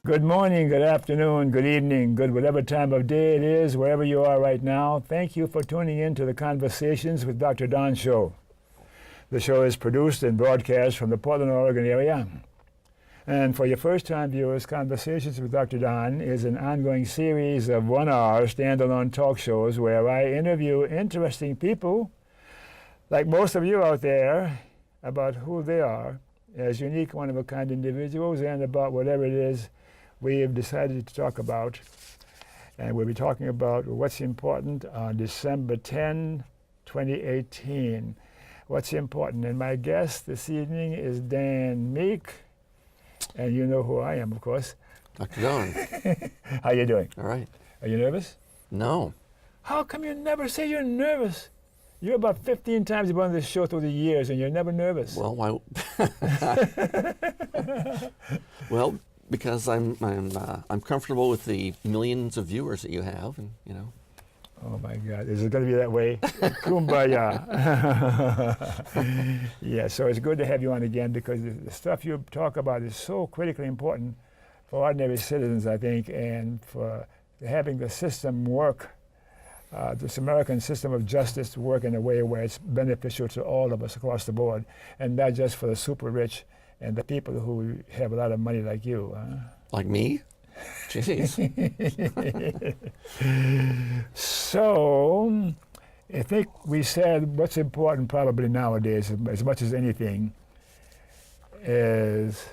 Good morning, good afternoon, good evening, good whatever time of day it is, wherever you are right now. Thank you for tuning in to the Conversations with Dr. Don show. The show is produced and broadcast from the Portland, Oregon area. And for your first-time viewers, Conversations with Dr. Don is an ongoing series of 1-hour standalone talk shows where I interview interesting people, like most of you out there, about who they are as unique, one-of-a-kind individuals and about whatever it is we have decided to talk about. And we'll be talking about what's important on December 10, 2018. What's important? And my guest this evening is Dan Meek. And you know who I am, of course. Dr. Don. How you doing? All right. Are you nervous? No. How come you never say you're nervous? You're about 15 times you've been on this show through the years, and you're never nervous. Well, why? Well, because I'm comfortable with the millions of viewers that you have, and you know. Oh my God, is it going to be that way? Kumbaya. Yeah, so it's good to have you on again because the stuff you talk about is so critically important for ordinary citizens, I think, and for having the system work, this American system of justice work in a way where it's beneficial to all of us across the board, and not just for the super rich and the people who have a lot of money like you. Like me? Jeez. So, I think we said what's important probably nowadays, as much as anything, is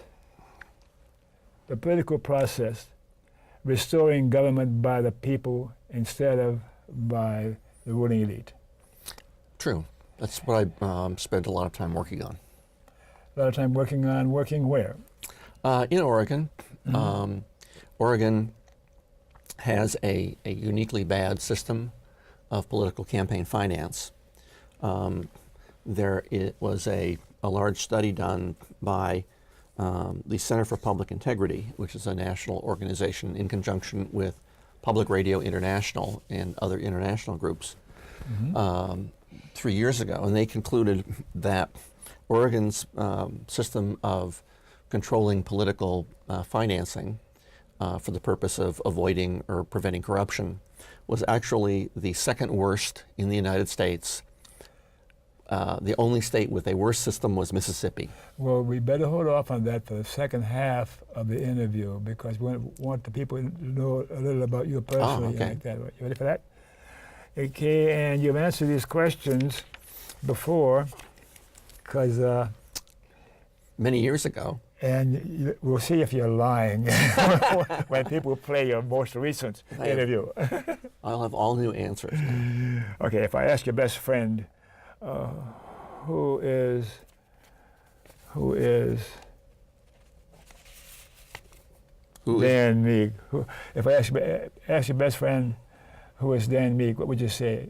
the political process, restoring government by the people instead of by the ruling elite. True. That's what I spent a lot of time working on. A lot of time working where? In Oregon. Mm-hmm. Oregon has a uniquely bad system of political campaign finance. There was a large study done by the Center for Public Integrity, which is a national organization in conjunction with Public Radio International and other international groups, 3 years ago. And they concluded that Oregon's system of controlling political financing for the purpose of avoiding or preventing corruption was actually the second worst in the United States. The only state with a worse system was Mississippi. Well, we better hold off on that for the second half of the interview because we want the people to know a little about you personally. Okay. Like that. You ready for that? Okay, and you've answered these questions before because... Many years ago. And we'll see if you're lying when people play your most recent interview. I'll have all new answers. Okay, if I ask your best friend, who is Dan Meek? If I ask your best friend, who is Dan Meek, what would you say?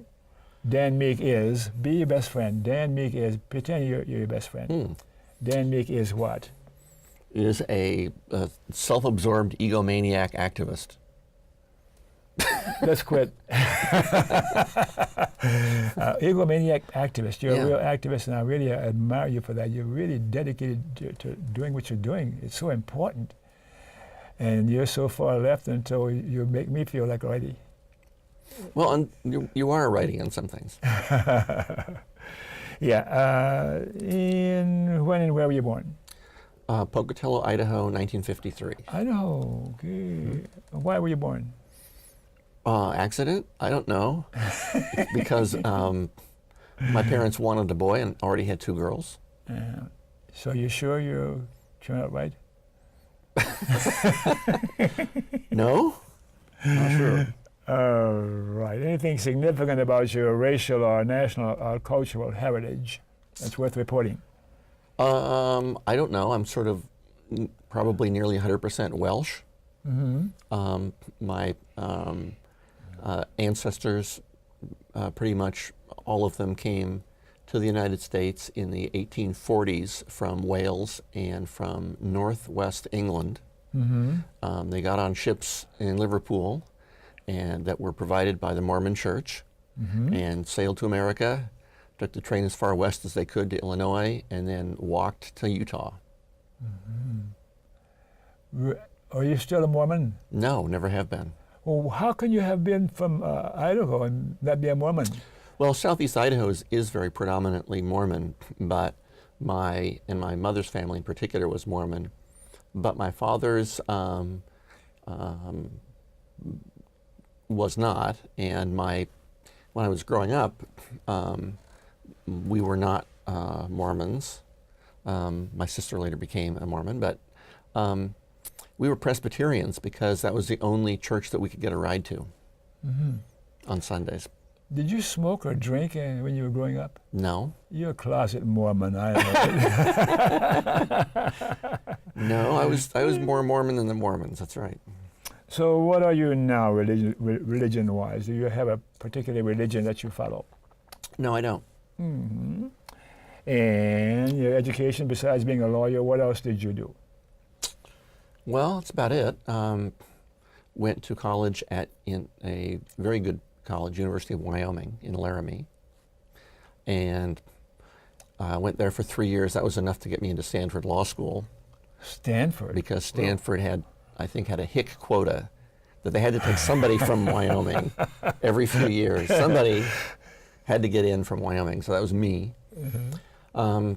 Dan Meek is, be your best friend. Dan Meek is, pretend you're your best friend. Dan Meek is what? Is a self-absorbed egomaniac activist. Let's quit. Egomaniac activist. You're a real activist, and I really admire you for that. You're really dedicated to doing what you're doing. It's so important. And you're so far left until you make me feel like a righty. Well, and you are writing on some things. Yeah. When and where were you born? Pocatello, Idaho, 1953. Idaho. Okay. Why were you born? Accident? I don't know. Because my parents wanted a boy and already had 2 girls. So you sure you turned out right? No? Not sure. Right. Anything significant about your racial or national or cultural heritage that's worth reporting? I don't know. I'm sort of probably nearly 100% Welsh. My ancestors, pretty much all of them came to the United States in the 1840s from Wales and from northwest England. They got on ships in Liverpool and that were provided by the Mormon Church and sailed to America, took the train as far west as they could to Illinois, and then walked to Utah. Are you still a Mormon? No, never have been. Well, how can you have been from Idaho and not be a Mormon? Well, Southeast Idaho is very predominantly Mormon, but my mother's family in particular was Mormon, but my father's was not, and when I was growing up, we were not Mormons. My sister later became a Mormon, but we were Presbyterians because that was the only church that we could get a ride to on Sundays. Did you smoke or drink when you were growing up? No. You're a closet Mormon, I know. No, I was more Mormon than the Mormons, that's right. So what are you now, religion-wise? Do you have a particular religion that you follow? No, I don't. Mm-hmm. And your education, besides being a lawyer, what else did you do? Well, that's about it. Went to college in a very good college, University of Wyoming in Laramie, and I went there for 3 years. That was enough to get me into Stanford Law School. Stanford? Because Stanford had a hick quota that they had to take somebody from Wyoming every few years. Somebody had to get in from Wyoming, so that was me. Mm-hmm.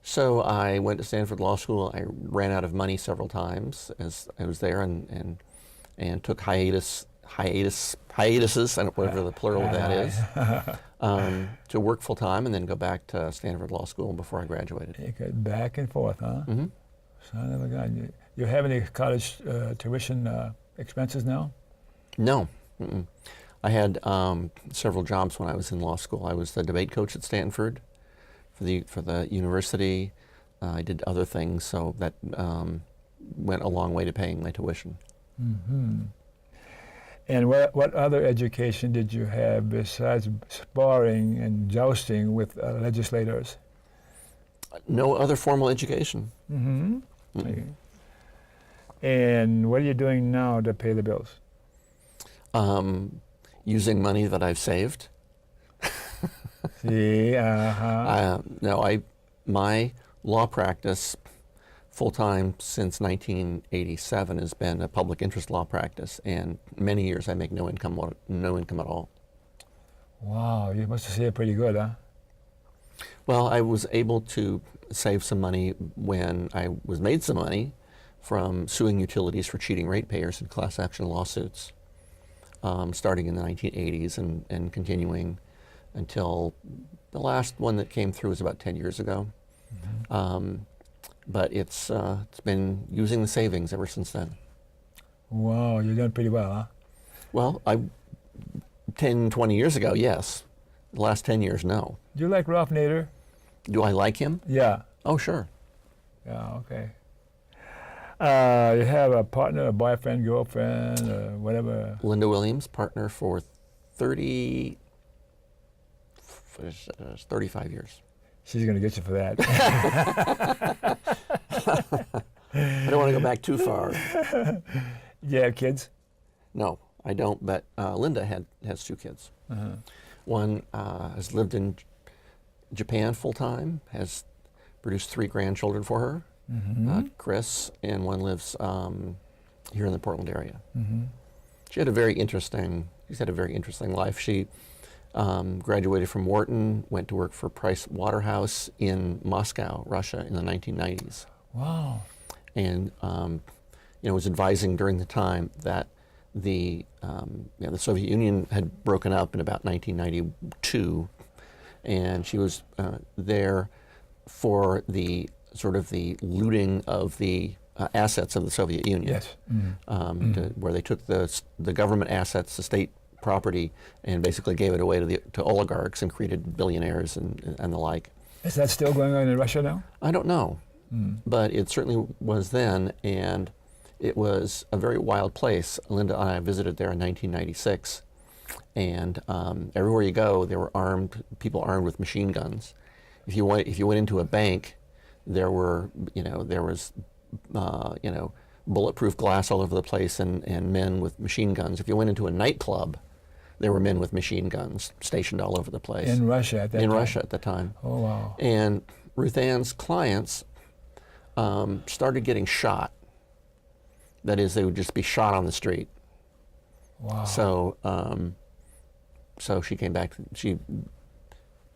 So I went to Stanford Law School. I ran out of money several times as I was there, and took hiatuses, I don't know whatever the plural of that is, to work full time and then go back to Stanford Law School before I graduated. You got back and forth, huh? Mm-hmm. Son of a gun. You have any college tuition expenses now? No. Mm-mm. I had several jobs when I was in law school. I was the debate coach at Stanford for the university. I did other things, so that went a long way to paying my tuition. Mm-hmm. And what other education did you have besides sparring and jousting with legislators? No other formal education. Mm-hmm. Mm-mm. Okay. And what are you doing now to pay the bills? Using money that I've saved. See, uh-huh. My law practice full-time since 1987 has been a public interest law practice, and many years I make no income at all. Wow, you must have saved pretty good, huh? Well, I was able to save some money when I was made some money from suing utilities for cheating ratepayers in class action lawsuits, starting in the 1980s and continuing until the last one that came through was about 10 years ago. Mm-hmm. But it's been using the savings ever since then. Wow, you're doing pretty well, huh? Well, 10, 20 years ago, yes. The last 10 years, no. Do you like Ralph Nader? Do I like him? Yeah. Oh, sure. Yeah, okay. You have a partner, a boyfriend, girlfriend, or whatever? Linda Williams, partner for 35 years. She's going to get you for that. I don't want to go back too far. You have kids? No, I don't, but Linda has 2 kids. Uh-huh. One has lived in Japan full-time, has produced 3 grandchildren for her, Chris, and one lives here in the Portland area. Mm-hmm. She's had a very interesting life. She graduated from Wharton, went to work for Price Waterhouse in Moscow, Russia, in the 1990s. Wow. And was advising during the time that the Soviet Union had broken up in about 1992, and she was there for the sort of the looting of the assets of the Soviet Union. Yes. Mm-hmm. Where they took the government assets, the state property, and basically gave it away to oligarchs and created billionaires and the like. Is that still going on in Russia now? I don't know, but it certainly was then, and it was a very wild place. Linda and I visited there in 1996, and everywhere you go, there were people armed with machine guns. If you went into a bank, there was bulletproof glass all over the place and men with machine guns. If you went into a nightclub, there were men with machine guns stationed all over the place. In Russia at that time? In Russia at the time. Oh, wow. And Ruth Ann's clients started getting shot That is, they would just be shot on the street. Wow. So she came back. She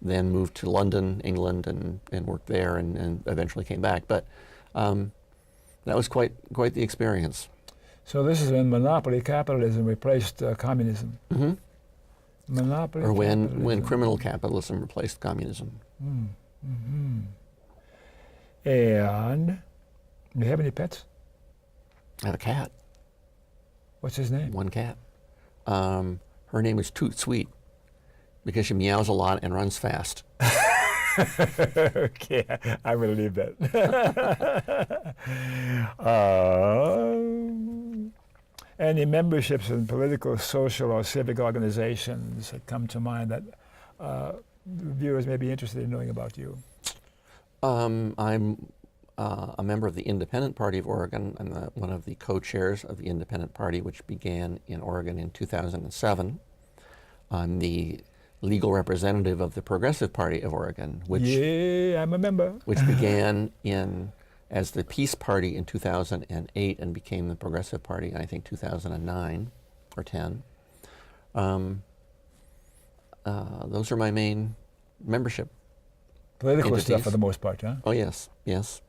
then moved to London, England, and worked there, and eventually came back. But that was quite the experience. So this is when monopoly capitalism replaced communism. Mm-hmm. Monopoly Or capitalism. when criminal capitalism replaced communism. Mm-hmm. And do you have any pets? I have a cat. What's his name? One cat. Her name is Toot Sweet because she meows a lot and runs fast. Okay, I will leave that. Any memberships in political, social, or civic organizations that come to mind that viewers may be interested in knowing about you? I'm a member of the Independent Party of Oregon. I'm one of the co-chairs of the Independent Party, which began in Oregon in 2007. I'm the legal representative of the Progressive Party of Oregon, which Yeah, I'm a member. which began as the Peace Party in 2008 and became the Progressive Party in, I think, 2009 or 10. Those are my main membership. Political stuff entities. for the most part, huh? Oh yes, yes.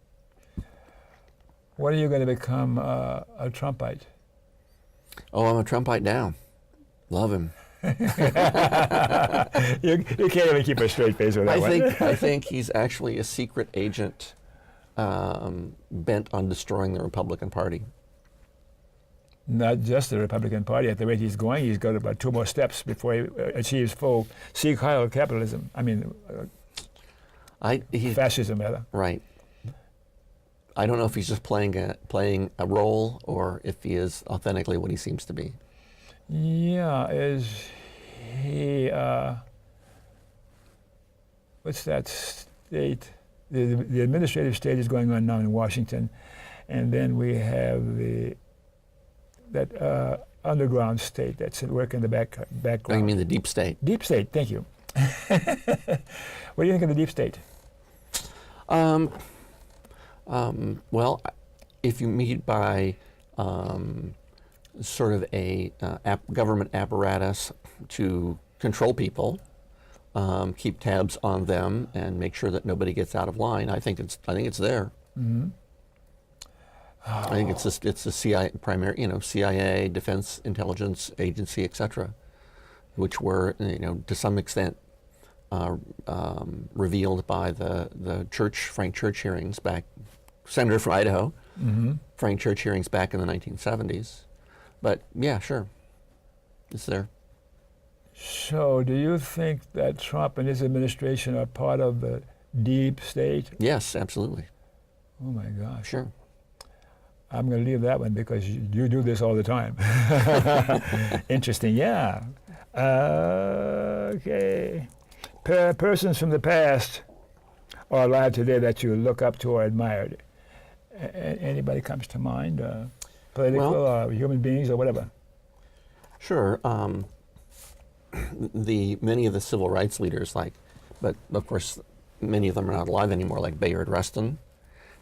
When are you going to become a Trumpite? Oh, I'm a Trumpite now. Love him. You can't even keep a straight face with that one. I think he's actually a secret agent bent on destroying the Republican Party. Not just the Republican Party. At the rate he's going, he's got about 2 more steps before he achieves full Sieg-Heil capitalism. I mean, fascism, rather. Right. I don't know if he's just playing a role or if he is authentically what he seems to be. Yeah, is he, what's that state? The administrative state is going on now in Washington, and then we have that underground state that's at work in the background. Oh, you mean the deep state? Deep state, thank you. What do you think of the deep state? Well, if you meet by sort of a government apparatus to control people, keep tabs on them, and make sure that nobody gets out of line, I think it's there. Mm-hmm. I think it's a CIA, Defense Intelligence Agency, etc., which were to some extent revealed by the Frank Church hearings back, Senator from Idaho, Mm-hmm. Frank Church hearings back in the 1970s. But yeah, sure, it's there. So do you think that Trump and his administration are part of the deep state? Yes, absolutely. Oh my gosh. Sure. I'm going to leave that one because you do this all the time. Interesting, yeah. Okay. Persons from the past or alive today that you look up to or admired. Anybody comes to mind? Political or human beings or whatever? Sure. Many of the civil rights leaders, but of course, many of them are not alive anymore, like Bayard Rustin,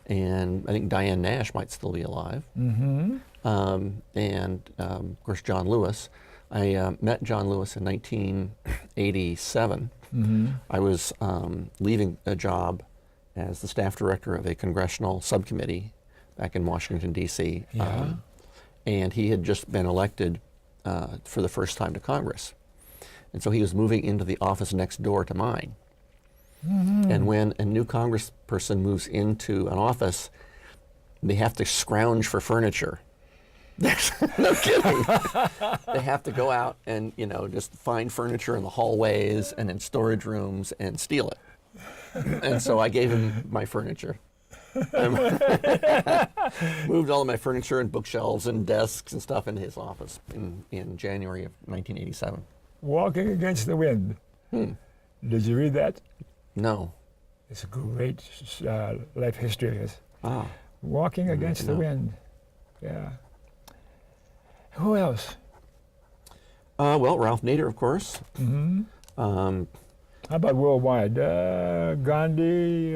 and I think Diane Nash might still be alive. Mm-hmm. And of course, John Lewis. I met John Lewis in 1987. Mm-hmm. I was leaving a job as the staff director of a congressional subcommittee back in Washington, D.C. Yeah. And he had just been elected for the first time to Congress. And so he was moving into the office next door to mine. Mm-hmm. And when a new congressperson moves into an office, they have to scrounge for furniture. No kidding. They have to go out and, just find furniture in the hallways and in storage rooms and steal it. And so I gave him my furniture. Moved all of my furniture and bookshelves and desks and stuff into his office in January of 1987. Walking Against the Wind. Did you read that? No. It's a great life history of his. Ah. Walking Against the Wind. Yeah. Who else? Well, Ralph Nader, of course. Mm-hmm. How about worldwide? Gandhi,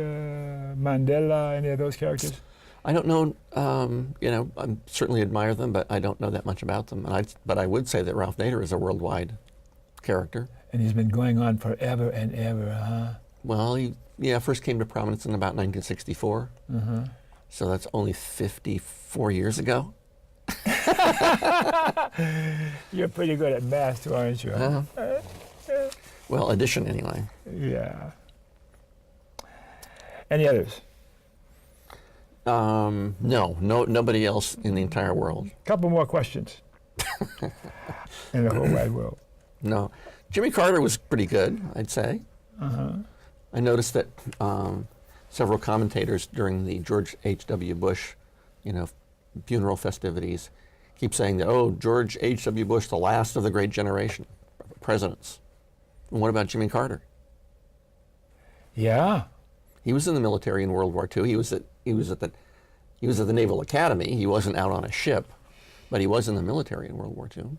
Mandela, any of those characters? I don't know. I certainly admire them, but I don't know that much about them. But I would say that Ralph Nader is a worldwide character. And he's been going on forever and ever, huh? Well, he first came to prominence in about 1964. So that's only 54 years ago. You're pretty good at math, too, aren't you? Well, addition anyway. Yeah. Any others? No, nobody else in the entire world. Couple more questions. In the whole wide world. No. Jimmy Carter was pretty good, I'd say. I noticed that several commentators during the George H.W. Bush, funeral festivities keep saying that, oh, George H.W. Bush, the last of the great generation of presidents. And what about Jimmy Carter? Yeah. He was in the military in World War II. He was at the Naval Academy. He wasn't out on a ship, but he was in the military in World War II.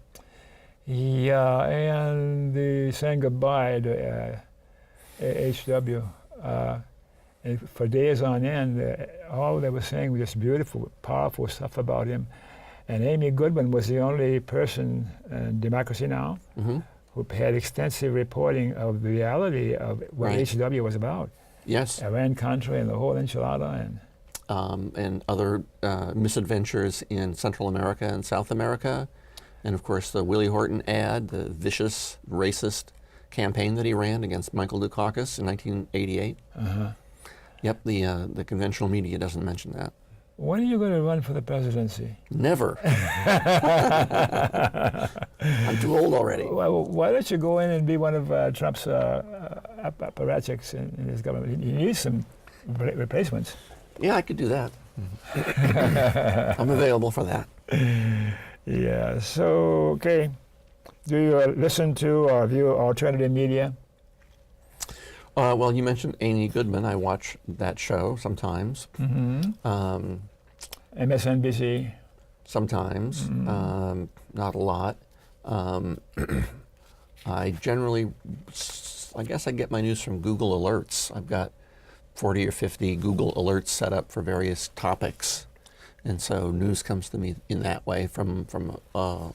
Yeah, and they sang goodbye to H.W. And for days on end, all they were saying was just beautiful, powerful stuff about him. And Amy Goodman was the only person in Democracy Now! Who had extensive reporting of the reality of what H.W. was about. Yes. Iran-Contra and the whole enchilada. And other misadventures in Central America and South America. And of course the Willie Horton ad, the vicious, racist campaign that he ran against Michael Dukakis in 1988. Yep, the conventional media doesn't mention that. When are you going to run for the presidency? Never. I'm too old already. Well, why don't you go in and be one of Trump's apparatchiks in his government? He needs some replacements. Yeah, I could do that. I'm available for that. Yeah, so, okay. Do you listen to or view alternative media? Well, you mentioned Amy Goodman. I watch that show sometimes. MSNBC? Sometimes, not a lot. I generally, I guess I get my news from Google Alerts. I've got 40 or 50 Google Alerts set up for various topics. And so news comes to me in that way from a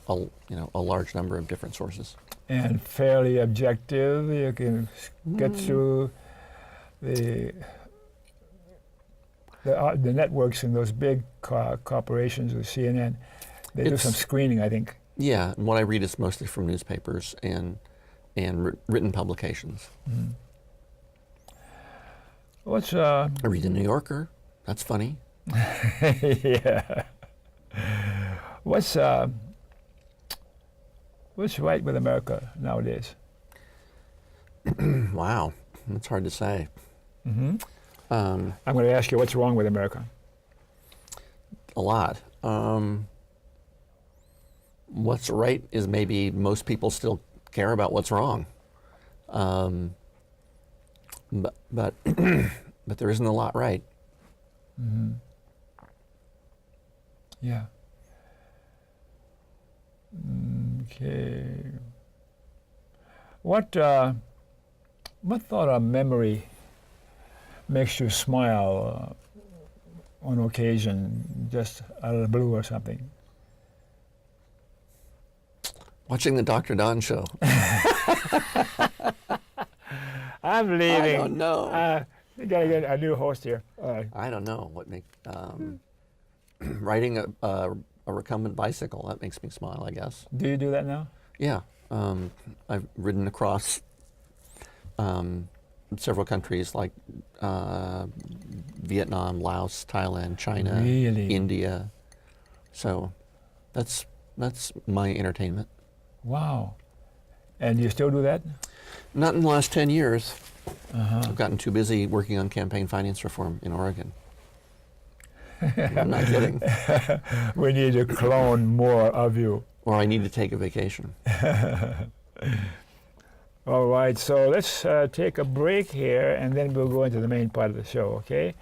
large number of different sources. And fairly objective. You can get through the networks and those big corporations with CNN. They do some screening, I think. Yeah, and what I read is mostly from newspapers and written publications. What's I read the New Yorker. That's funny. yeah. What's right with America nowadays? Wow, that's hard to say. I'm going to ask you what's wrong with America. A lot. What's right is maybe most people still care about what's wrong. But but there isn't a lot right. Yeah. Okay. What thought or memory makes you smile on occasion, just out of the blue or something? Watching the Dr. Don show. I'm leaving. I don't know. You gotta get a new host here. I don't know what makes riding a recumbent bicycle, that makes me smile, I guess. Do you do that now? Yeah. I've ridden across several countries like Vietnam, Laos, Thailand, China, India. So that's my entertainment. Wow. And you still do that? Not in the last 10 years. I've gotten too busy working on campaign finance reform in Oregon. I'm not kidding. We need to clone more of you. Or I need to take a vacation. All right, so let's take a break here, and then we'll go into the main part of the show, okay?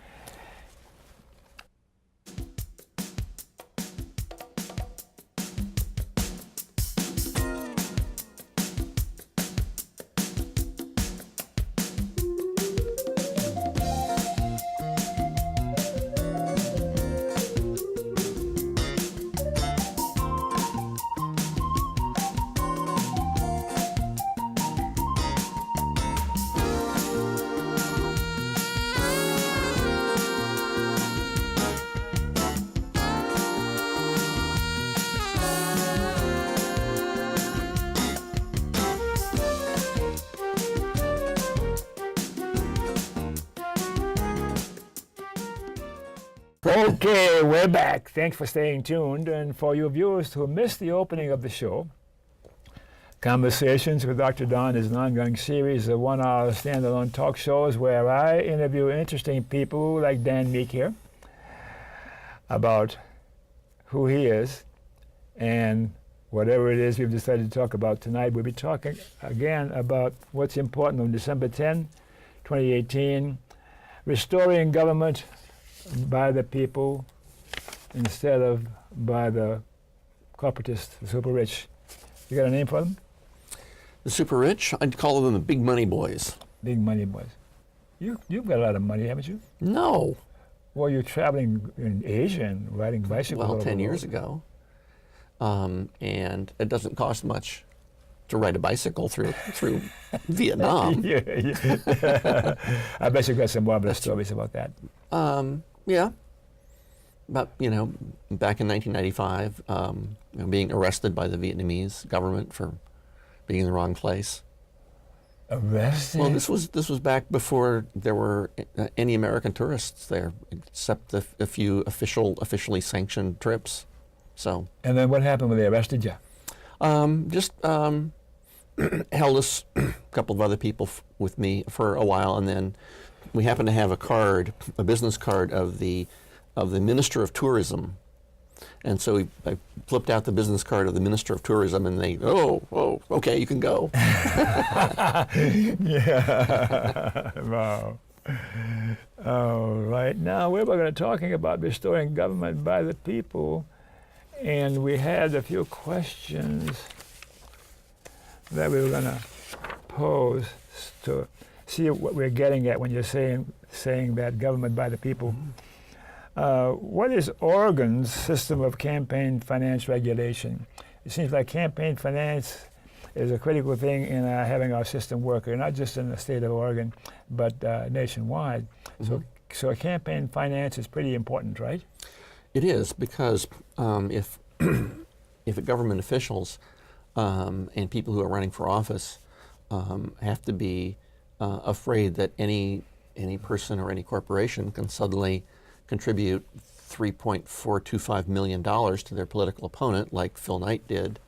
Okay, we're back. Thanks for staying tuned. And for you viewers who missed the opening of the show, Conversations with Dr. Don is an ongoing series of 1-hour standalone talk shows where I interview interesting people like Dan Meek here about who he is and whatever it is we've decided to talk about tonight. We'll be talking again about what's important on December 10, 2018, restoring government by the people instead of by the corporatists, the super rich. You got a name for them? The super rich, I'd call them the big money boys. Big money boys. You've got a lot of money, haven't you? No. Well, you're traveling in Asia and riding bicycles. Well, all over 10 the years world. ago. And it doesn't cost much to ride a bicycle through Vietnam. Yeah. I bet you got some marvelous stories about that. Yeah. But, back in 1995, being arrested by the Vietnamese government for being in the wrong place. Arrested? Well, this was back before there were any American tourists there, except a few officially sanctioned trips. So. And then what happened when they arrested you? Just held us, a couple of other people with me for a while, and then we happened to have a business card of the Minister of Tourism. And so I flipped out the business card of the Minister of Tourism, and they, okay, you can go. Yeah. Wow. All right. Now we're going to talking about restoring government by the people, and we had a few questions that we were going to pose to see what we're getting at when you're saying that government by the people. What is Oregon's system of campaign finance regulation? It seems like campaign finance is a critical thing in having our system work, not just in the state of Oregon, but nationwide. Mm-hmm. So campaign finance is pretty important, right? It is, because if government officials and people who are running for office have to be afraid that any person or any corporation can suddenly contribute $3.425 million to their political opponent, like Phil Knight did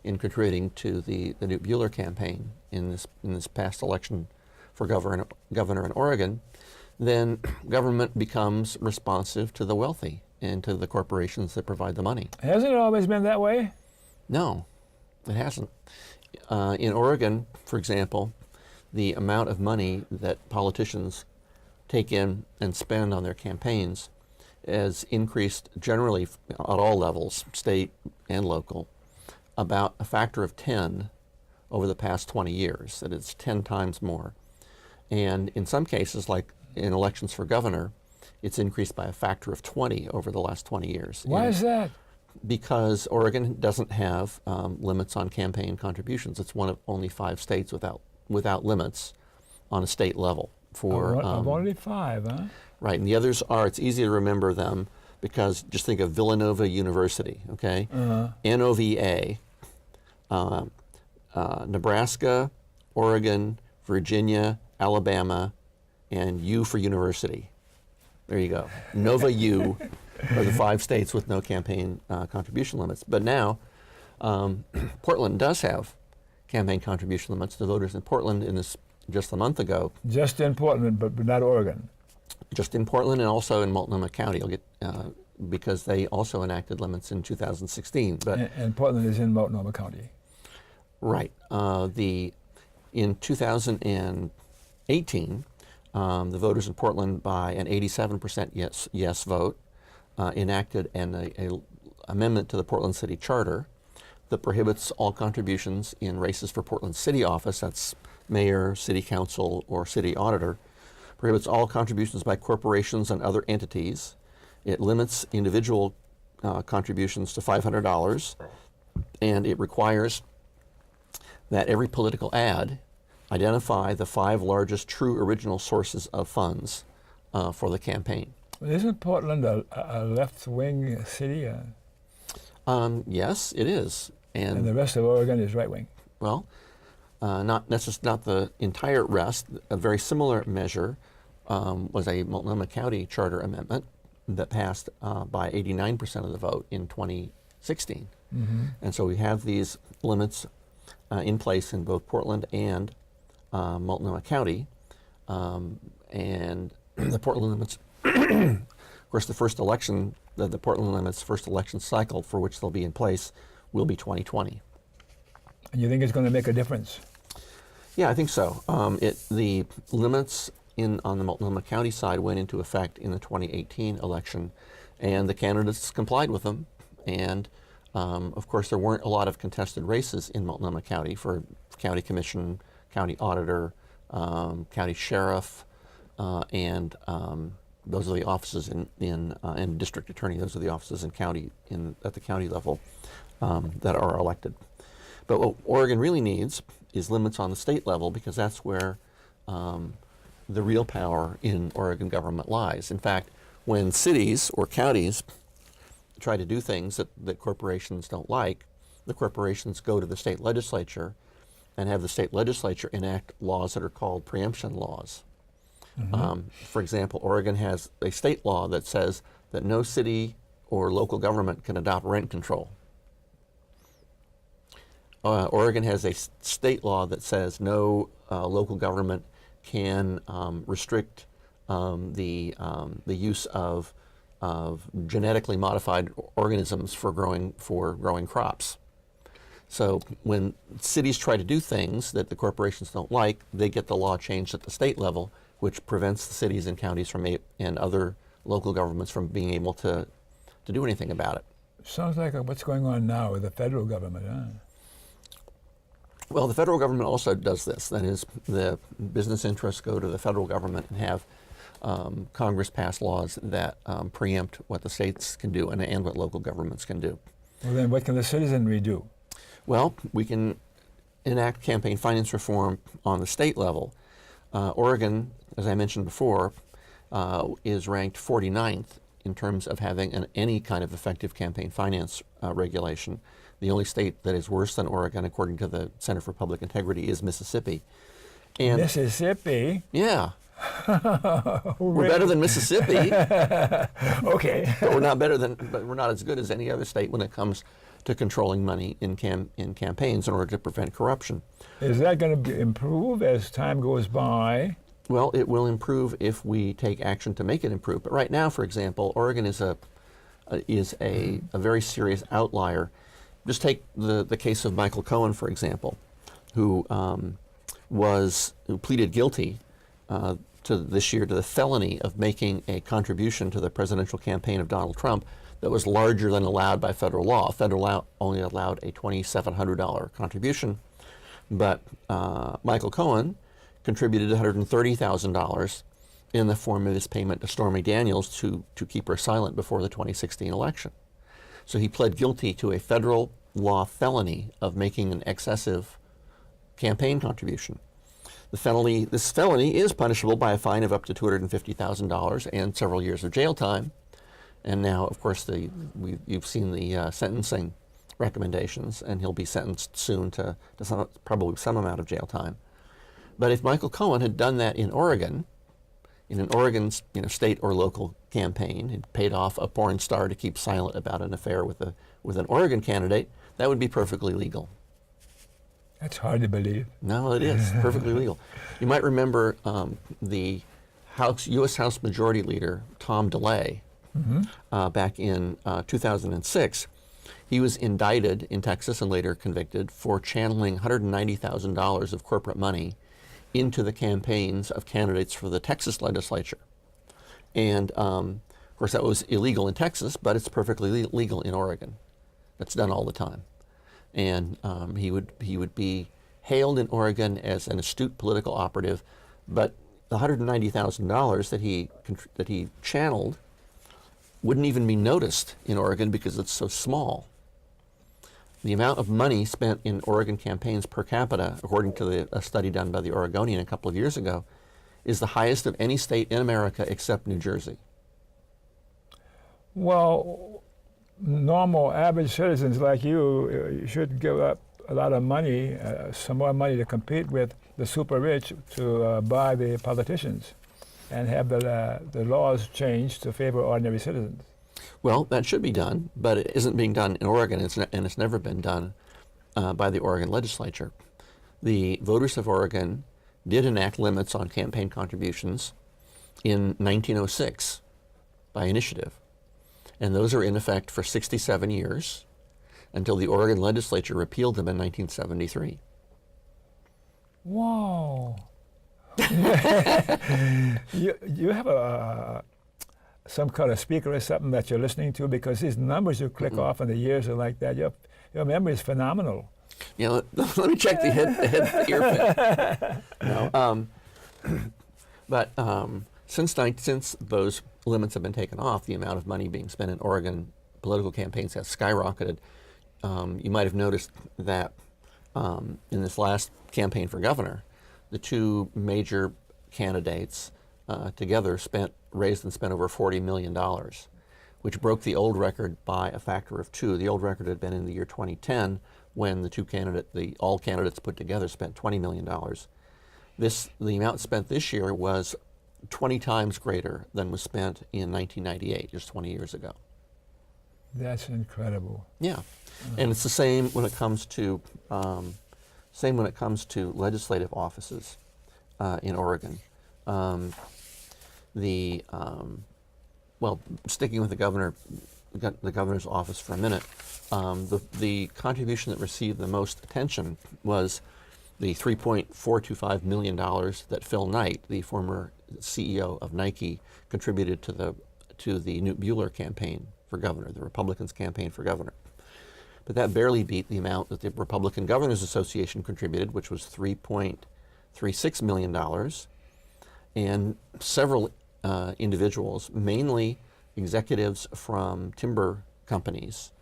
in contributing to the Newt Buehler campaign in this past election for governor in Oregon, then government becomes responsive to the wealthy and to the corporations that provide the money. Hasn't it always been that way? No, it hasn't. In Oregon, for example, the amount of money that politicians take in and spend on their campaigns has increased generally at all levels, state and local, about a factor of 10 over the past 20 years. That it's 10 times more. And in some cases, like in elections for governor, it's increased by a factor of 20 over the last 20 years. Why is that? Because Oregon doesn't have limits on campaign contributions. It's one of only 5 states without limits on a state level. Of only 5, huh? Right, and the others are, it's easy to remember them because just think of Villanova University, okay? NOVA, Nebraska, Oregon, Virginia, Alabama, and U for university. There you go. Nova U are the 5 states with no campaign contribution limits. But now, Portland does have campaign contribution limits. The voters in Portland just a month ago. Just in Portland, but not Oregon. Just in Portland and also in Multnomah County. Because they also enacted limits in 2016. But and Portland is in Multnomah County. Right. In 2018, the voters in Portland, by an 87% yes vote, enacted an amendment to the Portland City Charter that prohibits all contributions in races for Portland City office, that's mayor, city council, or city auditor, prohibits all contributions by corporations and other entities. It limits individual contributions to $500, and it requires that every political ad identify the 5 largest true original sources of funds for the campaign. Isn't Portland a left-wing city? Yes, it is. And the rest of Oregon is right-wing? Well, not the entire rest. A very similar measure was a Multnomah County Charter amendment that passed by 89% of the vote in 2016. Mm-hmm. And so we have these limits in place in both Portland and Multnomah County. And the Portland limits, of course, the first election, the Portland limits first election cycle for which they'll be in place will be 2020. And you think it's going to make a difference? Yeah, I think so. The limits on the Multnomah County side went into effect in the 2018 election, and the candidates complied with them. And of course, there weren't a lot of contested races in Multnomah County for county commission, county auditor, county sheriff, and those are the offices and district attorney. Those are the offices at the county level that are elected. But what Oregon really needs is limits on the state level, because that's where the real power in Oregon government lies. In fact, when cities or counties try to do things that corporations don't like, the corporations go to the state legislature and have the state legislature enact laws that are called preemption laws. Mm-hmm. For example, Oregon has a state law that says that no city or local government can adopt rent control. Oregon has a state law that says no local government can restrict the use of genetically modified organisms for growing crops. So when cities try to do things that the corporations don't like, they get the law changed at the state level, which prevents the cities and counties and other local governments from being able to do anything about it. Sounds like what's going on now with the federal government, huh? Well, the federal government also does this. That is, the business interests go to the federal government and have Congress pass laws that preempt what the states can do and what local governments can do. Well, then what can the citizenry do? Well, we can enact campaign finance reform on the state level. Oregon, as I mentioned before, is ranked 49th in terms of having any kind of effective campaign finance regulation. The only state that is worse than Oregon, according to the Center for Public Integrity, is Mississippi. And Mississippi? Yeah. We're better than Mississippi. Okay. But we're not as good as any other state when it comes to controlling money in campaigns in order to prevent corruption. Is that going to improve as time goes by? Well, it will improve if we take action to make it improve. But right now, for example, Oregon is a very serious outlier. Just take the case of Michael Cohen, for example, who pleaded guilty this year to the felony of making a contribution to the presidential campaign of Donald Trump that was larger than allowed by federal law. Federal law only allowed a $2,700 contribution, but Michael Cohen contributed $130,000 in the form of his payment to Stormy Daniels to keep her silent before the 2016 election. So he pled guilty to a federal law felony of making an excessive campaign contribution. This felony is punishable by a fine of up to $250,000 and several years of jail time. And now, of course, you've seen the sentencing recommendations, and he'll be sentenced soon to probably some amount of jail time. But if Michael Cohen had done that in Oregon, in an Oregon state or local campaign, and paid off a porn star to keep silent about an affair with an Oregon candidate, that would be perfectly legal. That's hard to believe. No, it is perfectly legal. You might remember the U.S. House Majority Leader, Tom DeLay, back in 2006. He was indicted in Texas and later convicted for channeling $190,000 of corporate money into the campaigns of candidates for the Texas legislature. And of course that was illegal in Texas, but it's perfectly legal in Oregon. That's done all the time. And he would be hailed in Oregon as an astute political operative, but the $190,000 that he channeled wouldn't even be noticed in Oregon because it's so small. The amount of money spent in Oregon campaigns per capita, according to a study done by the Oregonian a couple of years ago, is the highest of any state in America except New Jersey. Well, normal average citizens like you should give up a lot of money, some more money to compete with the super rich to buy the politicians and have the laws changed to favor ordinary citizens. Well, that should be done, but it isn't being done in Oregon, and it's never been done by the Oregon legislature. The voters of Oregon did enact limits on campaign contributions in 1906 by initiative, and those are in effect for 67 years until the Oregon legislature repealed them in 1973. Wow. you have some kind of speaker or something that you're listening to, because these numbers you click off and the years are like that. Your memory is phenomenal. You know, let me check the head earfit. No, but since those limits have been taken off, the amount of money being spent in Oregon political campaigns has skyrocketed. You might have noticed that in this last campaign for governor, the two major candidates together raised and spent over $40 million, which broke the old record by a factor of 2. The old record had been in the year 2010, when all candidates put together spent $20 million. The amount spent this year was 20 times greater than was spent in 1998, just 20 years ago. That's incredible. Yeah, and it's the same when it comes to legislative offices in Oregon. Well, sticking with the governor's office for a minute, the contribution that received the most attention was the $3.425 million that Phil Knight, the former CEO of Nike, contributed to the Newt Buehler campaign for governor, the Republicans' campaign for governor. But that barely beat the amount that the Republican Governors Association contributed, which was $3.36 million, and several individuals, mainly executives from timber companies,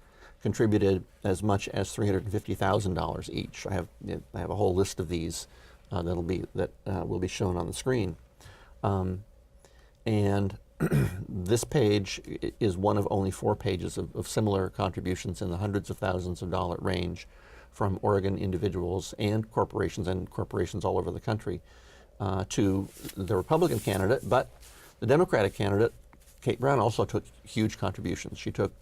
contributed as much as $350,000 each. I have a whole list of these that will be shown on the screen, and this page is one of only 4 pages of similar contributions in the hundreds of thousands of dollar range from Oregon individuals and corporations all over the country to the Republican candidate. But the Democratic candidate, Kate Brown, also took huge contributions. She took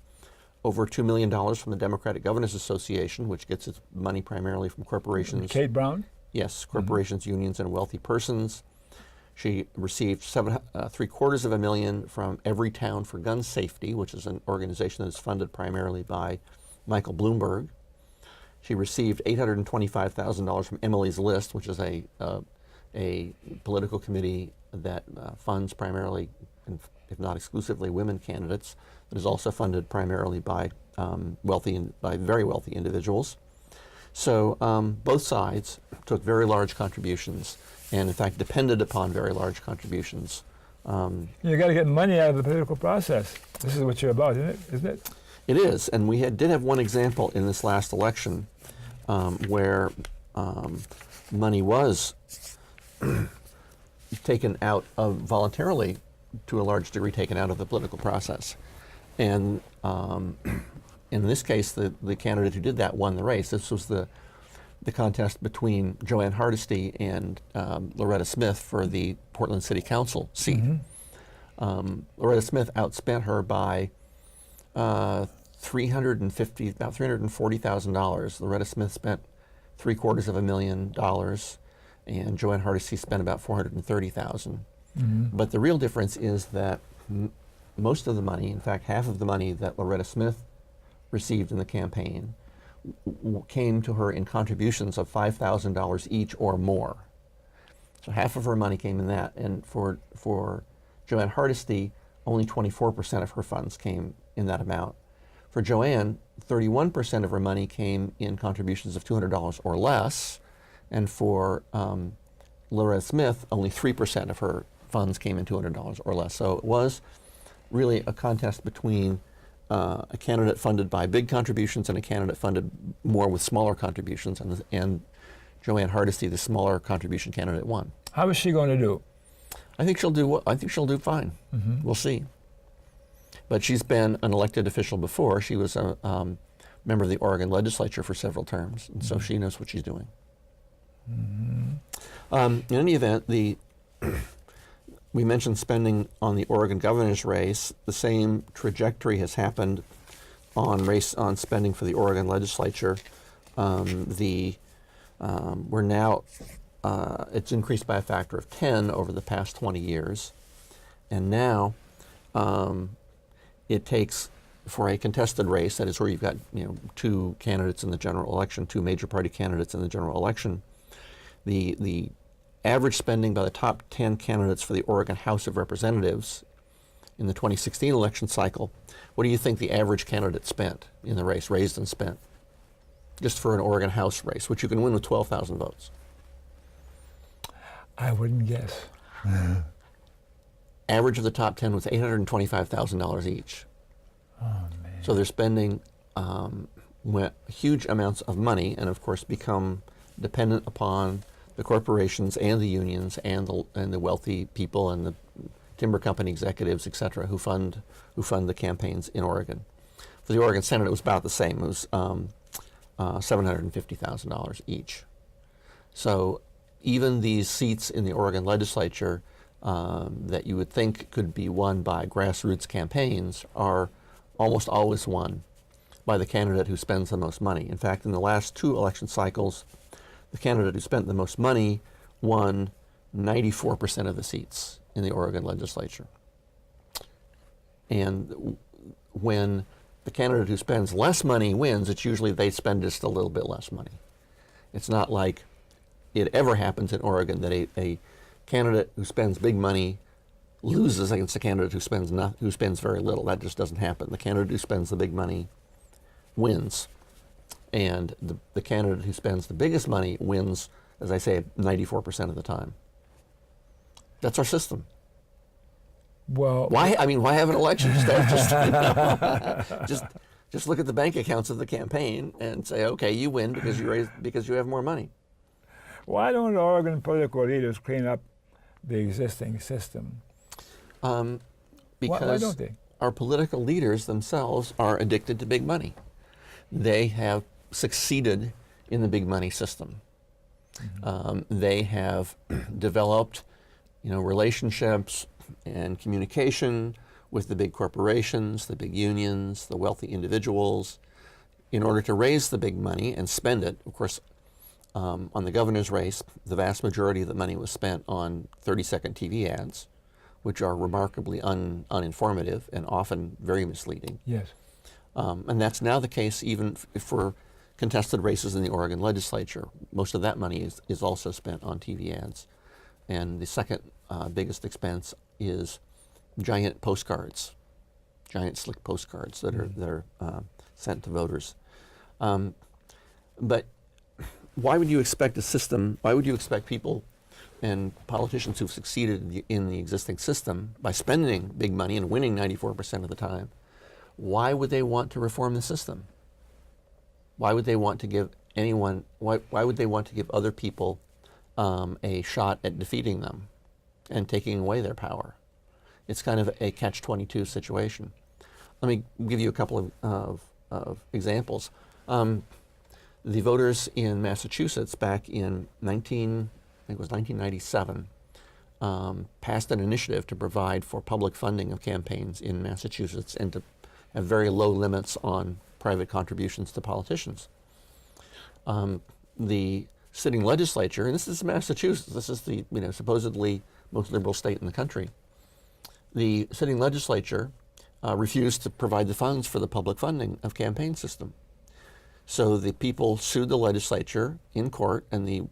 over $2 million from the Democratic Governors Association, which gets its money primarily from corporations. Kate Brown? Yes, corporations, unions, and wealthy persons. She received $750,000 from Everytown for Gun Safety, which is an organization that is funded primarily by Michael Bloomberg. She received $825,000 from Emily's List, which is a political committee that funds primarily, if not exclusively, women candidates. That is also funded primarily by very wealthy individuals. So both sides took very large contributions, and in fact depended upon very large contributions. You got to get money out of the political process. This is what you're about, isn't it? It is, and we did have one example in this last election where money was taken out of voluntarily, to a large degree, taken out of the political process. And in this case, the candidate who did that won the race. This was the contest between Joanne Hardesty and Loretta Smith for the Portland City Council seat. Mm-hmm. Loretta Smith outspent her by about $340,000. Loretta Smith spent $750,000, and Joanne Hardesty spent about $430,000. Mm-hmm. But the real difference is that most of the money, in fact, half of the money that Loretta Smith received in the campaign came to her in contributions of $5,000 each or more. So half of her money came in that, and for Joanne Hardesty, only 24% of her funds came in that amount. For Joanne, 31% of her money came in contributions of $200 or less, and for Loretta Smith, only 3% of her funds came in $200 or less. So it was really a contest between a candidate funded by big contributions and a candidate funded more with smaller contributions, and Joanne Hardesty, the smaller contribution candidate, won. How is she going to do? I think she'll do fine. Mm-hmm. We'll see. But she's been an elected official before. She was a member of the Oregon legislature for several terms, and so she knows what she's doing. Mm-hmm. In any event, we mentioned spending on the Oregon governor's race. The same trajectory has happened on spending for the Oregon legislature. We're now it's increased by a factor of 10 over the past 20 years, and now it takes, for a contested race, that is where you've got two candidates in the general election, two major party candidates in the general election, the average spending by the top 10 candidates for the Oregon House of Representatives in the 2016 election cycle. What do you think the average candidate spent in the race, raised and spent, just for an Oregon House race, which you can win with 12,000 votes? I wouldn't guess. Average of the top 10 was $825,000 each. Oh, man. So they're spending huge amounts of money, and of course become dependent upon the corporations and the unions and the wealthy people and the timber company executives, et cetera, who fund the campaigns in Oregon. For the Oregon Senate, it was about the same. It was $750,000 each. So even these seats in the Oregon legislature that you would think could be won by grassroots campaigns are almost always won by the candidate who spends the most money. In fact, in the last two election cycles, the candidate who spent the most money won 94% of the seats in the Oregon legislature. And when the candidate who spends less money wins, it's usually they spend just a little bit less money. It's not like it ever happens in Oregon that a candidate who spends big money loses against a candidate who spends very little. That just doesn't happen. The candidate who spends the big money wins, and the candidate who spends the biggest money wins, as I say, 94% of the time. That's our system. Well, why have an election? Just look at the bank accounts of the campaign and say, okay, you win because you have more money. Why don't Oregon political leaders clean up the existing system? Because why don't they? Our political leaders themselves are addicted to big money. They have succeeded in the big money system. Mm-hmm. They have developed, relationships and communication with the big corporations, the big unions, the wealthy individuals, in order to raise the big money and spend it. Of course, on the governor's race, the vast majority of the money was spent on 30-second TV ads, which are remarkably uninformative and often very misleading. Yes. And that's now the case even for contested races in the Oregon legislature. Most of that money is also spent on TV ads. And the second biggest expense is giant postcards, giant slick postcards that are sent to voters. But why would you expect people and politicians who've succeeded in the existing system by spending big money and winning 94% of the time, why would they want to reform the system? Why would they want to give why would they want to give other people a shot at defeating them and taking away their power? It's kind of a catch-22 situation. Let me give you a couple of examples. The voters in Massachusetts back in 1997, passed an initiative to provide for public funding of campaigns in Massachusetts and to have very low limits on private contributions to politicians. The sitting legislature, and this is Massachusetts, this is the supposedly most liberal state in the country, the sitting legislature refused to provide the funds for the public funding of campaign system. So the people sued the legislature in court, and the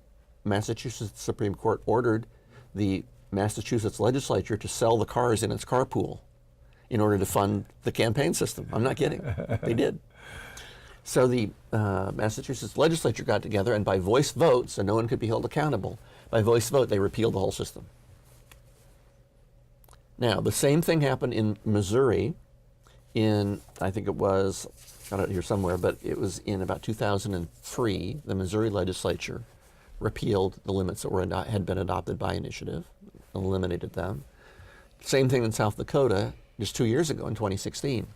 Massachusetts Supreme Court ordered the Massachusetts legislature to sell the cars in its carpool in order to fund the campaign system. I'm not kidding. They did. So the Massachusetts legislature got together, and by voice vote, so no one could be held accountable, by voice vote they repealed the whole system. Now, the same thing happened in Missouri in, I think it was, got it here somewhere, but it was in about 2003, the Missouri legislature repealed the limits that had been adopted by initiative, eliminated them. Same thing in South Dakota just 2 years ago in 2016.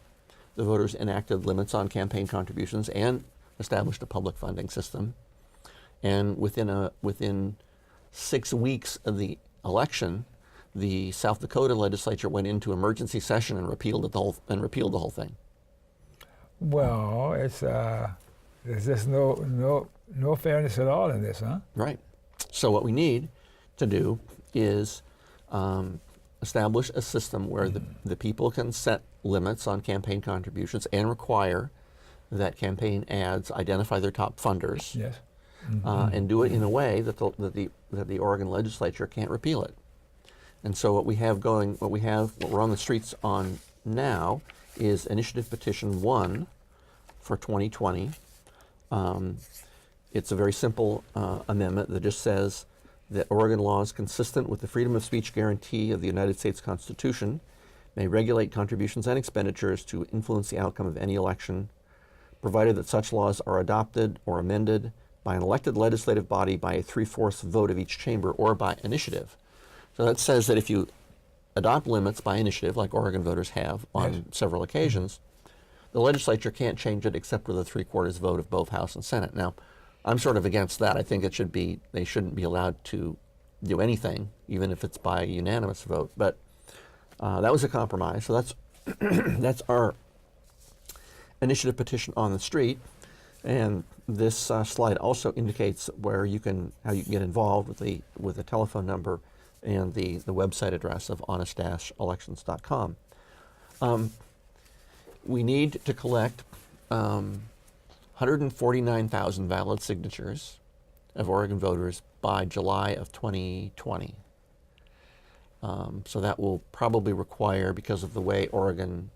The voters enacted limits on campaign contributions and established a public funding system. And within 6 weeks of the election, the South Dakota legislature went into emergency session and repealed the whole thing. Well, there's just no fairness at all in this, huh? Right. So what we need to do is establish a system where the people can set limits on campaign contributions and require that campaign ads identify their top funders. Yes. And do it in a way that the Oregon legislature can't repeal it. And so what we're on the streets on now is Initiative Petition 1 for 2020. It's a very simple amendment that just says that Oregon laws consistent with the freedom of speech guarantee of the United States Constitution may regulate contributions and expenditures to influence the outcome of any election, provided that such laws are adopted or amended by an elected legislative body by a 3/4 vote of each chamber or by initiative. So that says that if you adopt limits by initiative, like Oregon voters have on several occasions, the legislature can't change it except with a 3/4 vote of both House and Senate. Now, I'm sort of against that. I think they shouldn't be allowed to do anything, even if it's by a unanimous vote. But that was a compromise. So that's that's our initiative petition on the street. And this slide also indicates how you can get involved with the telephone number and the website address of honest-elections.com. We need to collect 149,000 valid signatures of Oregon voters by July of 2020. So that will probably require, because of the way Oregon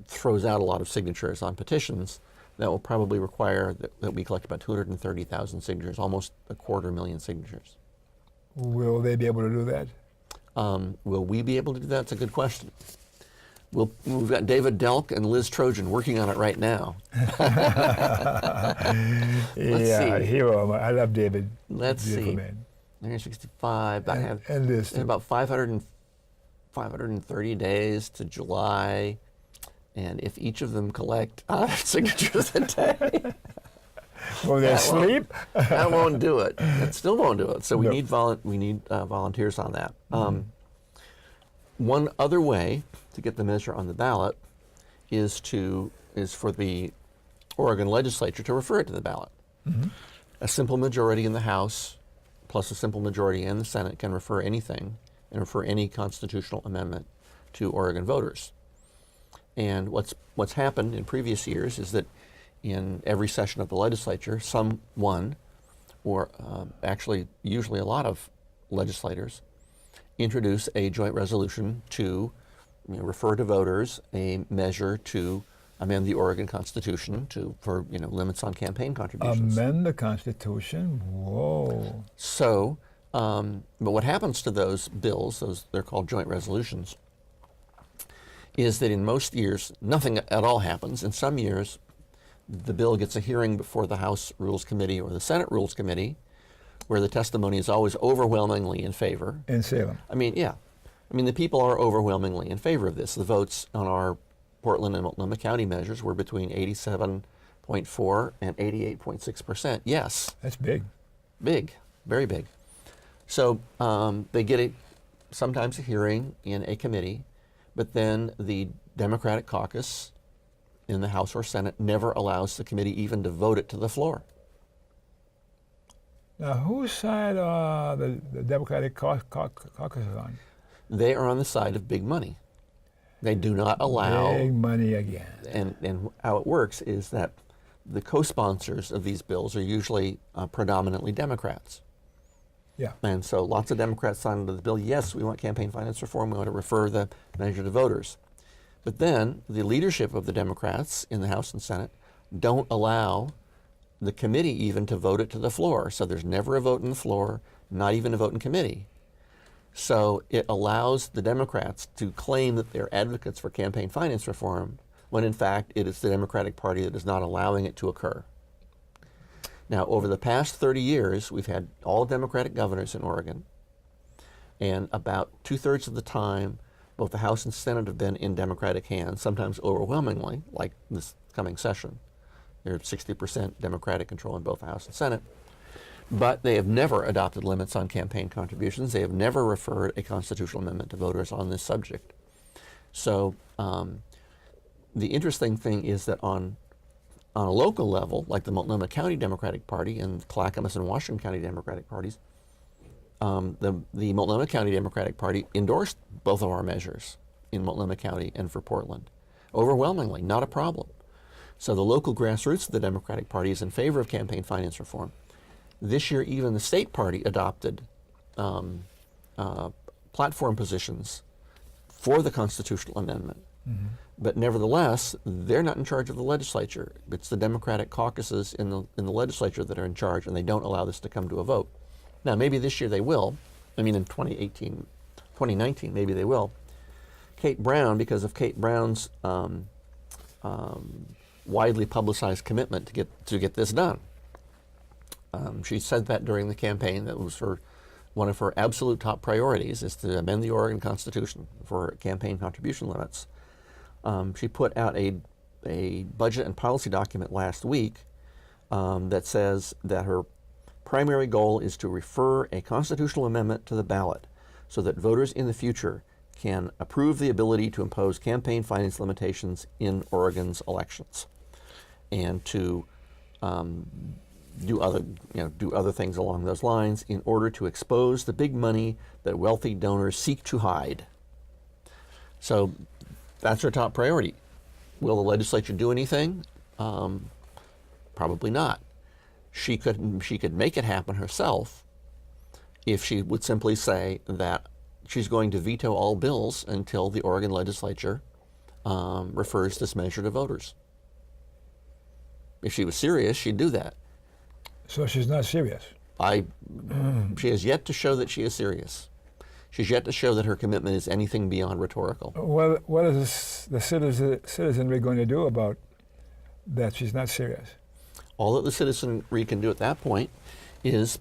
throws out a lot of signatures on petitions, that will probably require that we collect about 230,000 signatures, almost 250,000 signatures. Will they be able to do that? Will we be able to do that? It's a good question. We've got David Delk and Liz Trojan working on it right now. Let's see. Hero. I love David. Let's Beautiful see. Man. 165. And Liz. About 530 days to July. And if each of them collect signatures a day, Will they sleep? that won't do it. That still won't do it. So we No. need volunteers on that. One other way to get the measure on the ballot is for the Oregon legislature to refer it to the ballot. A simple majority in the House plus a simple majority in the Senate can refer anything and refer any constitutional amendment to Oregon voters. And what's happened in previous years is that in every session of the legislature, someone, or actually usually a lot of legislators, introduce a joint resolution to refer to voters a measure to amend the Oregon Constitution for limits on campaign contributions. Amend the Constitution? Whoa. So, but what happens to those bills, they're called joint resolutions, is that in most years, nothing at all happens. In some years, the bill gets a hearing before the House Rules Committee or the Senate Rules Committee, where the testimony is always overwhelmingly in favor. In Salem. The people are overwhelmingly in favor of this. The votes on our Portland and Multnomah County measures were between 87.4 and 88.6%. Yes. That's big. Big, very big. So they get sometimes a hearing in a committee, but then the Democratic caucus in the House or Senate never allows the committee even to vote it to the floor. Now, whose side are the Democratic caucus on? They are on the side of big money. They do not allow... Big money again. And how it works is that the co-sponsors of these bills are usually predominantly Democrats. Yeah. And so lots of Democrats signed into the bill. Yes, we want campaign finance reform. We want to refer the measure to voters. But then the leadership of the Democrats in the House and Senate don't allow the committee even to vote it to the floor. So there's never a vote in the floor, not even a vote in committee. So it allows the Democrats to claim that they're advocates for campaign finance reform, when in fact it is the Democratic Party that is not allowing it to occur. Now, over the past 30 years, we've had all Democratic governors in Oregon, and about 2/3 of the time, both the House and Senate have been in Democratic hands, sometimes overwhelmingly, like this coming session. There's 60% Democratic control in both the House and Senate. But they have never adopted limits on campaign contributions. They have never referred a constitutional amendment to voters on this subject. So the interesting thing is that on a local level, like the Multnomah County Democratic Party and Clackamas and Washington County Democratic parties, the Multnomah County Democratic Party endorsed both of our measures in Multnomah County and for Portland. Overwhelmingly, not a problem. So the local grassroots of the Democratic Party is in favor of campaign finance reform. This year, even the state party adopted platform positions for the constitutional amendment. Mm-hmm. But nevertheless, they're not in charge of the legislature. It's the Democratic caucuses in the legislature that are in charge, and they don't allow this to come to a vote. Now, maybe this year they will. I mean, in 2019, maybe they will. Kate Brown, because of Kate Brown's widely publicized commitment to get this done. She said that during the campaign. That was one of her absolute top priorities, is to amend the Oregon Constitution for campaign contribution limits. She put out a budget and policy document last week that says that her primary goal is to refer a constitutional amendment to the ballot so that voters in the future can approve the ability to impose campaign finance limitations in Oregon's elections, and to do other things along those lines in order to expose the big money that wealthy donors seek to hide. So that's her top priority. Will the legislature do anything? Probably not. She could make it happen herself if she would simply say that she's going to veto all bills until the Oregon legislature refers this measure to voters. If she was serious, she'd do that. So she's not serious? She has yet to show that she is serious. She's yet to show that her commitment is anything beyond rhetorical. Well, what is the citizenry going to do about that she's not serious? All that the citizenry can do at that point is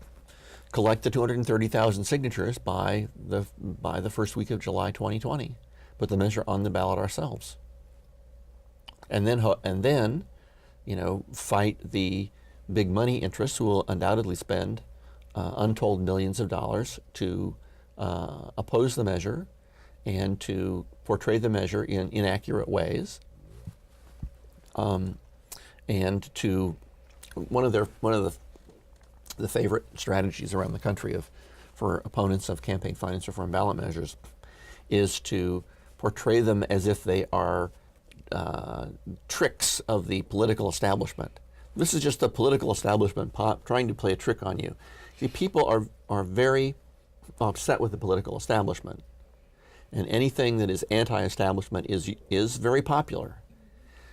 collect the 230,000 signatures by the first week of July 2020. Put the measure on the ballot ourselves, and then, fight the big money interests who will undoubtedly spend untold millions of dollars to oppose the measure and to portray the measure in inaccurate ways, and to one of the favorite strategies around the country for opponents of campaign finance reform ballot measures is to portray them as if they are tricks of the political establishment. This is just the political establishment trying to play a trick on you. See, people are very upset with the political establishment, and anything that is anti-establishment is very popular.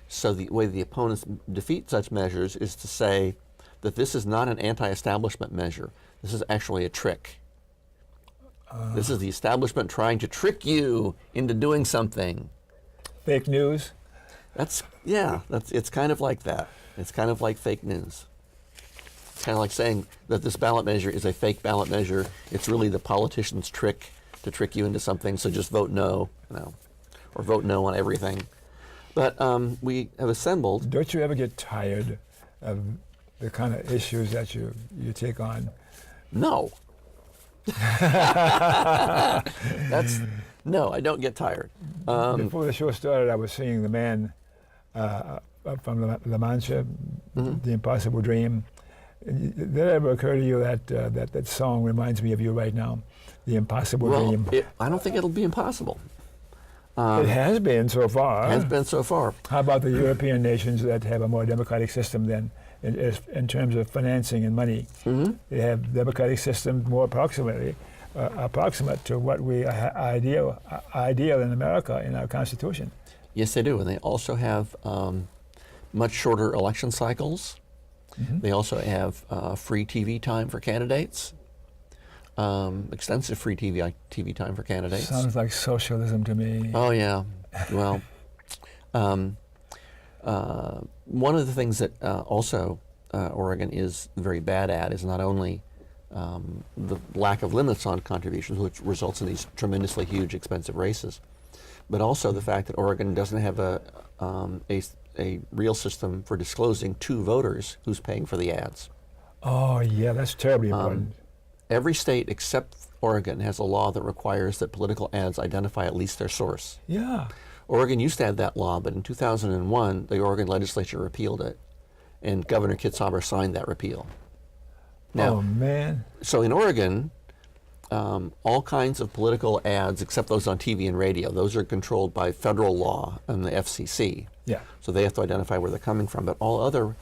So the way the opponents defeat such measures is to say that this is not an anti-establishment measure. This is actually a trick. This is the establishment trying to trick you into doing something. Fake news? It's kind of like that. It's kind of like fake news. It's kind of like saying that this ballot measure is a fake ballot measure. It's really the politician's trick to trick you into something, so just vote no, or vote no on everything. But we have assembled. Don't you ever get tired of the kind of issues that you take on? No. No, I don't get tired. Before the show started, I was seeing the man from La Mancha, The Impossible Dream. Did it ever occur to you that that song reminds me of you right now, The Impossible Dream? I don't think it'll be impossible. It has been so far. Has been so far. How about the European nations that have a more democratic system than in terms of financing and money? Mm-hmm. They have democratic systems more approximate to what we ideal in America in our Constitution. Yes, they do, and they also have much shorter election cycles. Mm-hmm. They also have free TV time for candidates. Extensive free TV time for candidates. Sounds like socialism to me. Oh yeah, well, one of the things that also Oregon is very bad at is not only the lack of limits on contributions, which results in these tremendously huge, expensive races, but also the fact that Oregon doesn't have a real system for disclosing to voters who's paying for the ads. Oh, yeah, that's terribly important. Every state except Oregon has a law that requires that political ads identify at least their source. Yeah. Oregon used to have that law, but in 2001, the Oregon legislature repealed it, and Governor Kitzhaber signed that repeal. Now, Oh, man. so in Oregon, all kinds of political ads, except those on TV and radio, those are controlled by federal law and the FCC. Yeah. So they have to identify where they're coming from. But all other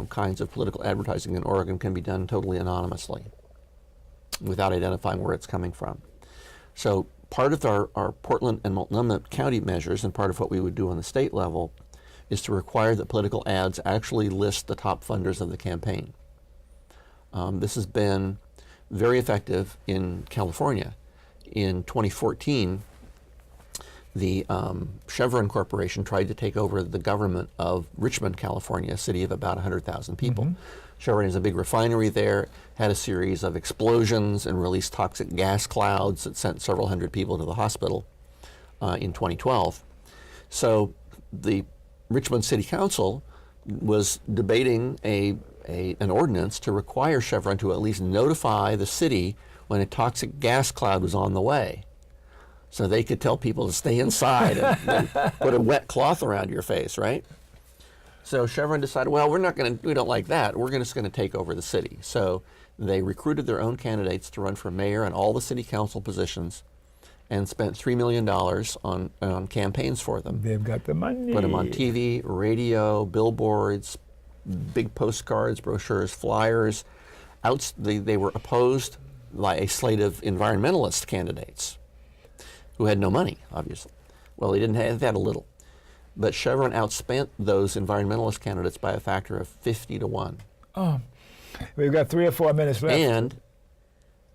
kinds of political advertising in Oregon can be done totally anonymously without identifying where it's coming from. So part of our Portland and Multnomah County measures, and part of what we would do on the state level, is to require that political ads actually list the top funders of the campaign. This has been very effective in California. In 2014, the Chevron Corporation tried to take over the government of Richmond, California, a city of about 100,000 people. Chevron is a big refinery there, had a series of explosions and released toxic gas clouds that sent several hundred people to the hospital in 2012. So the Richmond City Council was debating an ordinance to require Chevron to at least notify the city when a toxic gas cloud was on the way, so they could tell people to stay inside and put a wet cloth around your face, right? So Chevron decided, well, we don't like that. We're just going to take over the city. So they recruited their own candidates to run for mayor and all the city council positions, and spent $3 million on campaigns for them. They've got the money. Put them on TV, radio, billboards, big postcards, brochures, flyers. They were opposed by a slate of environmentalist candidates who had no money, obviously. Well, they didn't have that a little. But Chevron outspent those environmentalist candidates by a factor of 50 to 1. Oh, we've got 3 or 4 minutes left.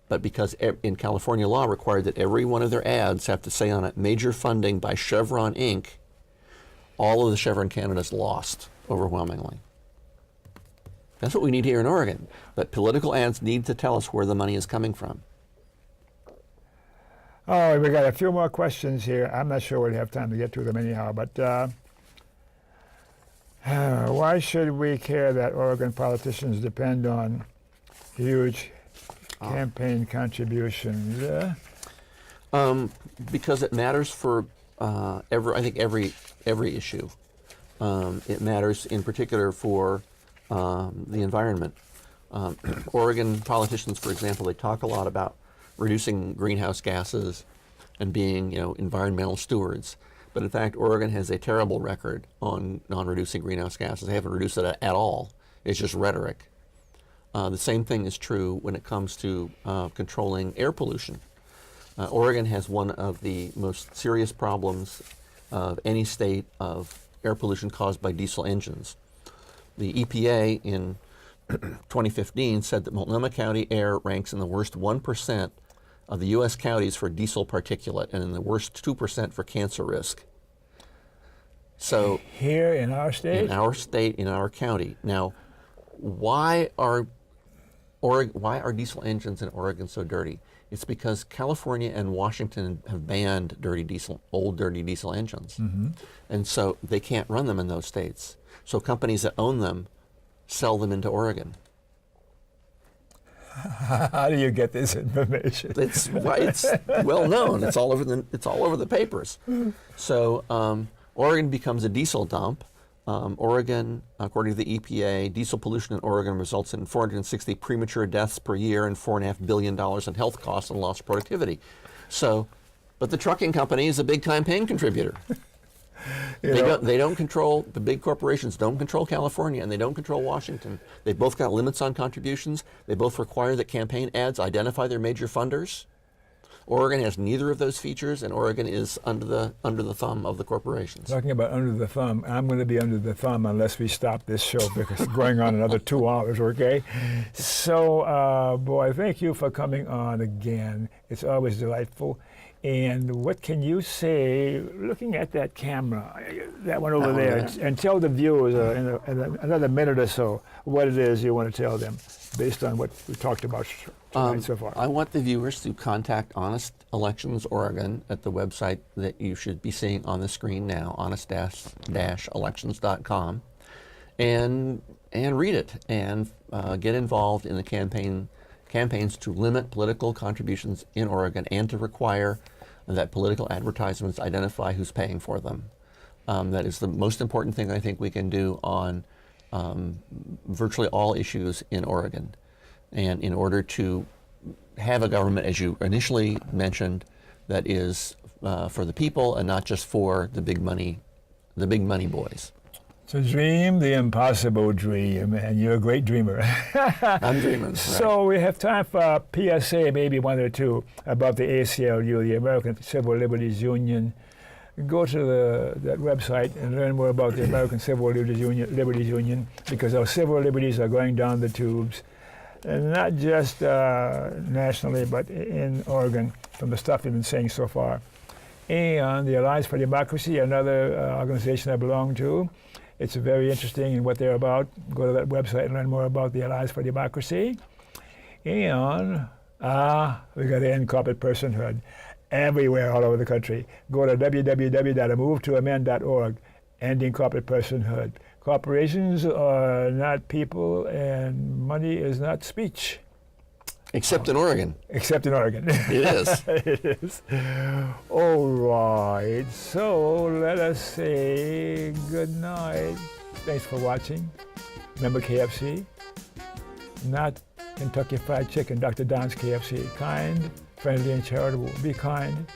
But because in California law required that every one of their ads have to say on it, major funding by Chevron Inc., all of the Chevron candidates lost overwhelmingly. That's what we need here in Oregon. But political ads need to tell us where the money is coming from. Oh, we got a few more questions here. I'm not sure we'll have time to get to them anyhow, but why should we care that Oregon politicians depend on huge campaign contributions? Because it matters for every issue. It matters in particular for the environment. Oregon politicians, for example, they talk a lot about reducing greenhouse gases and being, environmental stewards. But in fact, Oregon has a terrible record on reducing greenhouse gases. They haven't reduced it at all. It's just rhetoric. The same thing is true when it comes to controlling air pollution. Oregon has one of the most serious problems of any state of air pollution caused by diesel engines. The EPA in 2015 said that Multnomah County air ranks in the worst 1% of the U.S. counties for diesel particulate and in the worst 2% for cancer risk. So here in our state? In our state, in our county. Now, why are diesel engines in Oregon so dirty? It's because California and Washington have banned old dirty diesel engines. And so they can't run them in those states. So companies that own them sell them into Oregon. How do you get this information? It's well known. It's all over the papers. So Oregon becomes a diesel dump. Oregon, according to the EPA, diesel pollution in Oregon results in 460 premature deaths per year and $4.5 billion in health costs and lost productivity. But the trucking company is a big campaign contributor. They don't control, the big corporations don't control California, and they don't control Washington. They've both got limits on contributions. They both require that campaign ads identify their major funders. Oregon has neither of those features, and Oregon is under the thumb of the corporations. Talking about under the thumb, I'm going to be under the thumb unless we stop this show because it's going on another 2 hours, okay? So, boy, thank you for coming on again. It's always delightful. And what can you say, looking at that camera, that one over there, and tell the viewers in another minute or so what it is you want to tell them based on what we talked about tonight so far? I want the viewers to contact Honest Elections Oregon at the website that you should be seeing on the screen now, honest-elections.com, and and read it and get involved in the campaigns to limit political contributions in Oregon and to require that political advertisements identify who's paying for them. That is the most important thing I think we can do on virtually all issues in Oregon. And in order to have a government, as you initially mentioned, that is for the people and not just for the big money boys. To dream the impossible dream, and you're a great dreamer. I'm dreaming. Right. So we have time for a PSA, maybe one or two, about the ACLU, the American Civil Liberties Union. Go to that website and learn more about the American Civil Liberties Union, because our civil liberties are going down the tubes, and not just nationally, but in Oregon, from the stuff we've been saying so far. And the Alliance for Democracy, another organization I belong to. It's very interesting in what they're about. Go to that website and learn more about the Alliance for Democracy. And we got to end corporate personhood everywhere, all over the country. Go to www.amovetoamend.org, ending corporate personhood. Corporations are not people, and money is not speech. Except in Oregon. Except in Oregon. It is. It is. All right. So let us say good night. Thanks for watching. Remember KFC? Not Kentucky Fried Chicken, Dr. Don's KFC. Kind, friendly, and charitable. Be kind,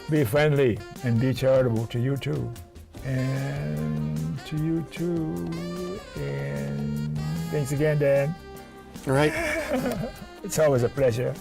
be friendly, and be charitable to you too. And to you too. And thanks again, Dan. All right. It's always a pleasure.